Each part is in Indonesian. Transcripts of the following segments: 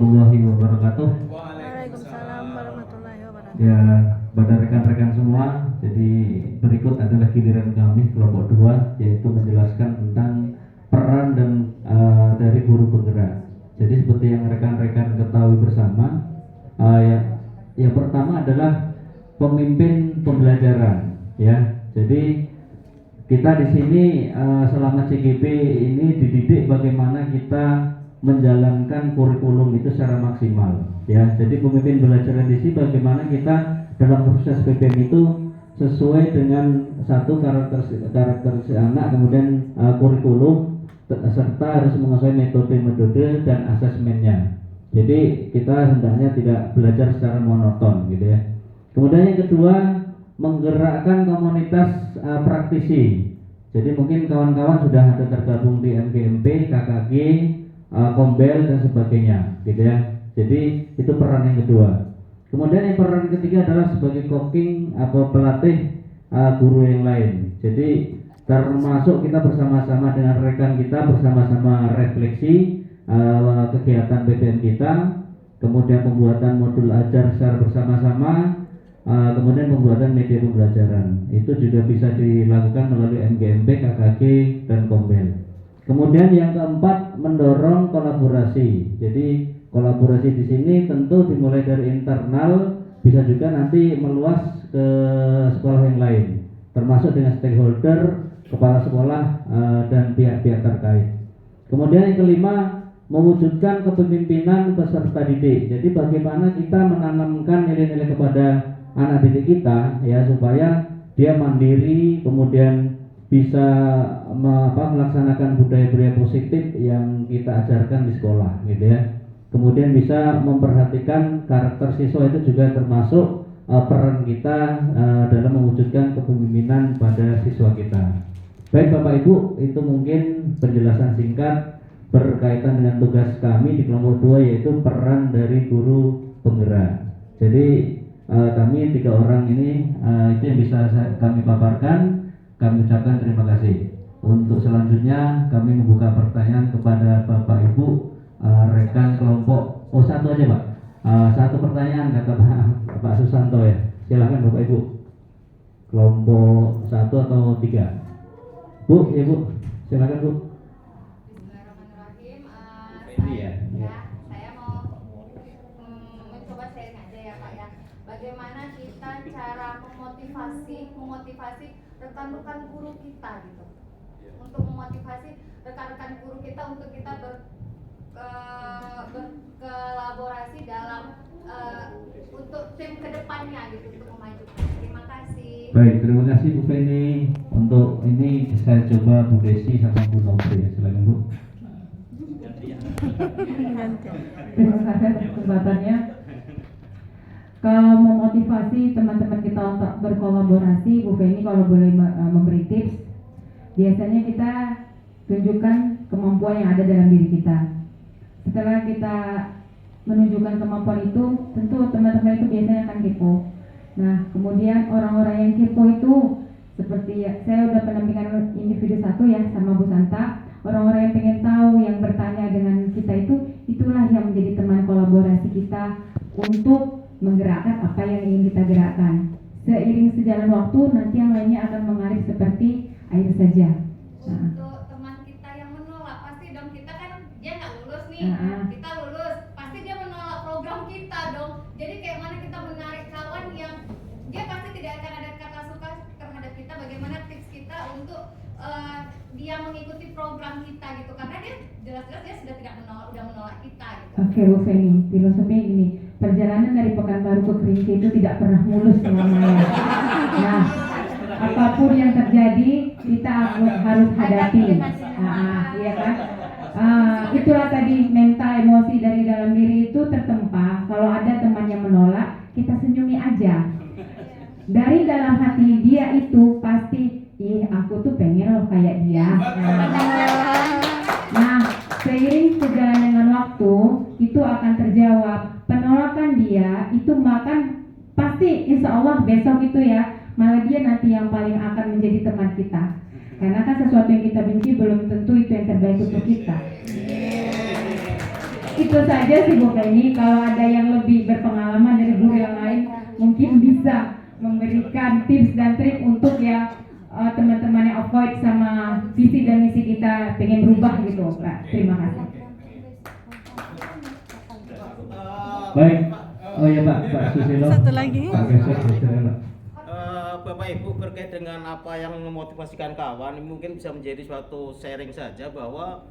warahmatullahi wabarakatuh. Waalaikumsalam warahmatullahi wabarakatuh. Ya, pada rekan-rekan semua, jadi berikut adalah giliran kami kelompok 2, yaitu menjelaskan tentang peran dan dari guru penggerak. Jadi seperti yang rekan-rekan ketahui bersama, yang pertama adalah pemimpin pembelajaran, ya. Jadi kita di sini selama CGP ini dididik bagaimana kita menjalankan kurikulum itu secara maksimal, ya. Jadi pemimpin belajar di sini bagaimana kita dalam proses PPM itu sesuai dengan satu karakter anak, kemudian kurikulum serta harus menguasai metode-metode dan asesmennya. Jadi kita hendaknya tidak belajar secara monoton, gitu ya. Kemudian yang kedua, menggerakkan komunitas praktisi. Jadi mungkin kawan-kawan sudah ada tergabung di MGMP, KKG, Kombel dan sebagainya, gitu ya. Jadi itu peran yang kedua. Kemudian yang peran ketiga adalah sebagai coaching atau pelatih guru yang lain. Jadi termasuk kita bersama-sama dengan rekan kita bersama-sama refleksi kegiatan PPM kita, kemudian pembuatan modul ajar secara bersama-sama, kemudian pembuatan media pembelajaran. Itu juga bisa dilakukan melalui MGMP, KKG dan Kombel. Kemudian yang keempat, mendorong kolaborasi. Jadi kolaborasi di sini tentu dimulai dari internal, bisa juga nanti meluas ke sekolah yang lain, termasuk dengan stakeholder, kepala sekolah dan pihak-pihak terkait. Kemudian yang kelima, mewujudkan kepemimpinan peserta didik. Jadi bagaimana kita menanamkan nilai-nilai kepada anak didik kita, ya, supaya dia mandiri, kemudian bisa melaksanakan budaya-budaya positif yang kita ajarkan di sekolah, gitu ya. Kemudian bisa memperhatikan karakter siswa, itu juga termasuk peran kita dalam mewujudkan kepemimpinan pada siswa kita. Baik Bapak Ibu, itu mungkin penjelasan singkat berkaitan dengan tugas kami di kelompok 2, yaitu peran dari guru penggerak. Jadi kami 3 orang ini itu yang bisa kami paparkan. Kami ucapkan terima kasih. Untuk selanjutnya kami membuka pertanyaan kepada Bapak Ibu rekan kelompok. Oh, satu aja Pak. Satu pertanyaan kata Pak Susanto, ya. Silakan Bapak Ibu. Kelompok 1 atau 3? Bu, ya Bu, silakan Bu. Bismillahirrahmanirrahim. Ya. Saya mau mencoba sharing aja ya Pak ya. Bagaimana kita cara memotivasi rekan-rekan guru kita gitu. Untuk memotivasi rekan-rekan guru kita untuk kita berkolaborasi dalam untuk tim kedepannya gitu, untuk memajukan. Terima kasih. Baik, terima kasih Bu Feni. Untuk ini saya coba Bu Desi sama Bu Nobri, ya. Silakan Bu. Terima kasih atas kesempatannya. Kalau memotivasi teman-teman kita untuk berkolaborasi, Bu Feni kalau boleh memberi tips, biasanya kita tunjukkan kemampuan yang ada dalam diri kita. Setelah kita menunjukkan kemampuan itu, tentu teman-teman itu biasanya akan kepo. Nah, kemudian orang-orang yang kepo itu, seperti saya udah pendampingan individu 1 ya sama Bu Santa, orang-orang yang pengen tahu, yang bertanya dengan kita itulah yang menjadi teman kolaborasi kita untuk menggerakkan apa yang ingin kita gerakkan. Seiring sejalan waktu, nanti yang lainnya akan mengalir seperti air saja. Nah. Untuk teman kita yang menolak, pasti dong, kita kan dia nggak lulus nih, kita lulus, pasti dia menolak program kita dong. Jadi kayak mana kita menarik kawan yang dia pasti tidak akan ada kata suka terhadap kita. Bagaimana tips kita untuk dia mengikuti program kita gitu, karena dia jelas-jelas dia sudah tidak menolak kita gitu. Oke Bu Feni, filosofinya gini, perjalanan dari Pekanbaru ke Kerinci itu tidak pernah mulus selamanya. Nah, apapun yang terjadi kita harus hadapi. Iya kan? Itulah tadi mental emosi dari dalam diri itu tertempa. Kalau ada teman yang menolak, kita senyumi aja. Dari dalam hati dia itu pasti, aku tuh pengen loh kayak dia. Nah, seiring sejalan dengan waktu itu akan terjawab. Penolakan dia itu makan pasti insya Allah besok itu ya, malah dia nanti yang paling akan menjadi teman kita. Karena kan sesuatu yang kita benci belum tentu itu yang terbaik untuk kita. itu saja sih Bu Feni. Kalau ada yang lebih berpengalaman dari guru yang lain, mungkin bisa memberikan tips dan trik untuk yang teman-teman yang avoid sama visi dan misi kita pengen berubah gitu, Pak. Terima kasih. Baik. Oh ya Pak Susilo. Satu lagi. Pak Gesek, Pak. Bapak Ibu terkait dengan apa yang memotivasikan kawan, mungkin bisa menjadi suatu sharing saja bahwa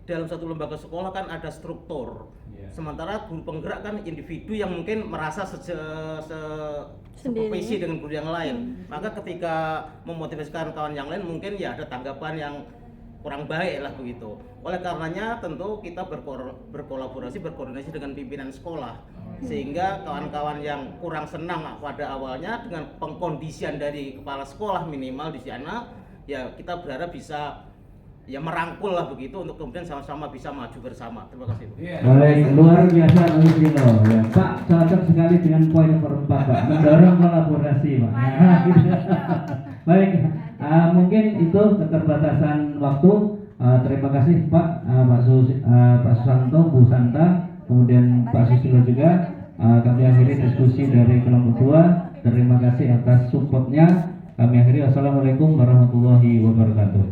dalam satu lembaga sekolah kan ada struktur. Sementara guru penggerak kan individu yang mungkin merasa seprofesi dengan guru yang lain. Maka ketika memotivasikan kawan yang lain mungkin ya ada tanggapan yang kurang baik lah begitu. Oleh karenanya tentu kita berkolaborasi, berkoordinasi dengan pimpinan sekolah, sehingga kawan-kawan yang kurang senang pada awalnya dengan pengkondisian dari kepala sekolah minimal di sana, ya kita berharap bisa ya merangkul lah begitu untuk kemudian sama-sama bisa maju bersama. Terima kasih. Baik, luar biasa Susilo. Ya, Pak cocok sekali dengan poin nomor 4 Pak, mendorong kolaborasi Pak. Nah, gitu. Baik, mungkin itu keterbatasan waktu. Terima kasih Pak, Pak Susanto, Bu Santa, kemudian Pak Susilo juga. Kami akhiri diskusi dari kelompok 2. Terima kasih atas supportnya. Kami akhiri. Assalamualaikum warahmatullahi wabarakatuh.